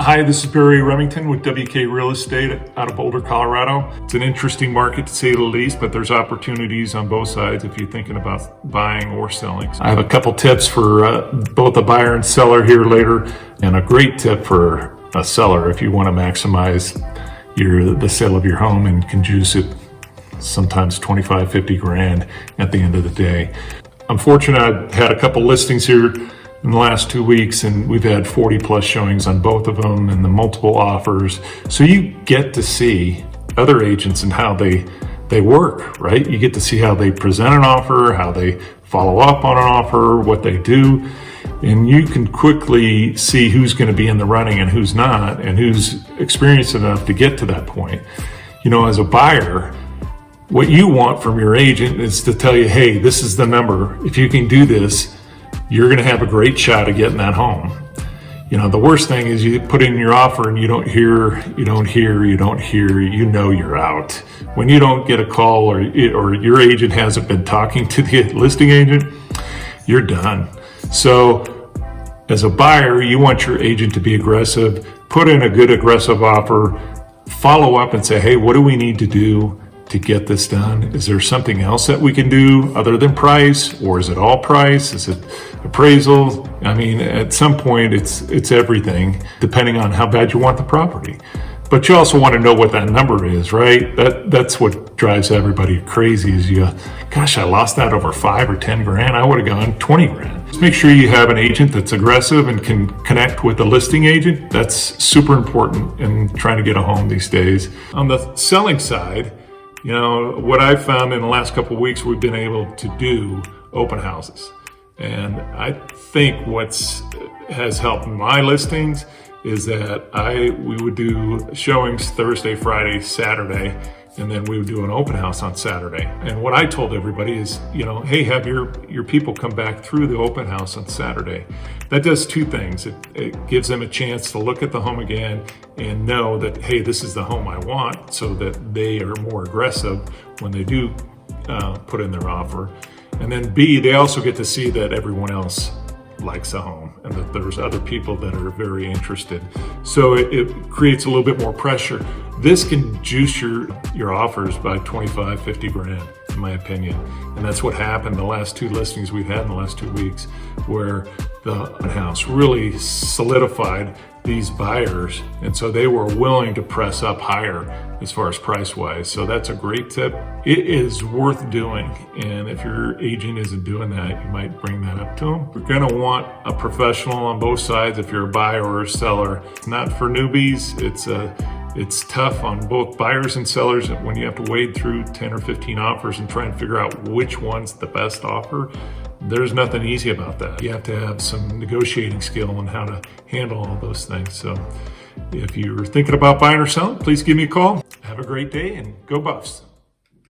Hi, this is Barry Remington with WK Real Estate out of Boulder, Colorado. It's an interesting market to say the least, but there's opportunities on both sides if you're thinking about buying or selling. I have a couple tips for both a buyer and seller here later, and a great tip for a seller if you want to maximize the sale of your home and can juice it sometimes 25, 50 grand at the end of the day. I'm fortunate I had a couple listings here in the last 2 weeks, and we've had 40 plus showings on both of them and the multiple offers. So you get to see other agents and how they work, right? You get to see how they present an offer, how they follow up on an offer, what they do. And you can quickly see who's going to be in the running and who's not, and who's experienced enough to get to that point. You know, as a buyer, what you want from your agent is to tell you, hey, this is the number. If you can do this, you're going to have a great shot at getting that home. You know, the worst thing is you put in your offer and you know you're out. When you don't get a call or your agent hasn't been talking to the listing agent, you're done. So as a buyer, you want your agent to be aggressive, put in a good aggressive offer, follow up and say, hey, what do we need to do to get this done? Is there something else that we can do other than price, or is it all price? Is it appraisal? I mean, at some point it's everything, depending on how bad you want the property. But you also want to know what that number is, right? That's what drives everybody crazy is gosh, I lost that over 5 or 10 grand. I would have gone 20 grand. Just make sure you have an agent that's aggressive and can connect with the listing agent. That's super important in trying to get a home these days. On the selling side, you know, what I've found in the last couple of weeks, we've been able to do open houses. And I think has helped my listings is that we would do showings Thursday, Friday, Saturday, and then we would do an open house on Saturday. And what I told everybody is, you know, hey, have your people come back through the open house on Saturday. That does two things. It gives them a chance to look at the home again and know that, hey, this is the home I want, so that they are more aggressive when they do put in their offer. And then B, they also get to see that everyone else likes the home and that there's other people that are very interested. So it creates a little bit more pressure. This can juice your offers by 25, 50 grand, in my opinion. And that's what happened the last 2 listings we've had in the last 2 weeks, where the house really solidified these buyers. And so they were willing to press up higher as far as price wise. So that's a great tip. It is worth doing. And if your agent isn't doing that, you might bring that up to them. You're gonna want a professional on both sides if you're a buyer or a seller. It's not for newbies. It's tough on both buyers and sellers when you have to wade through 10 or 15 offers and try and figure out which one's the best offer. There's nothing easy about that. You have to have some negotiating skill on how to handle all those things. So if you're thinking about buying or selling, please give me a call. Have a great day and go Buffs.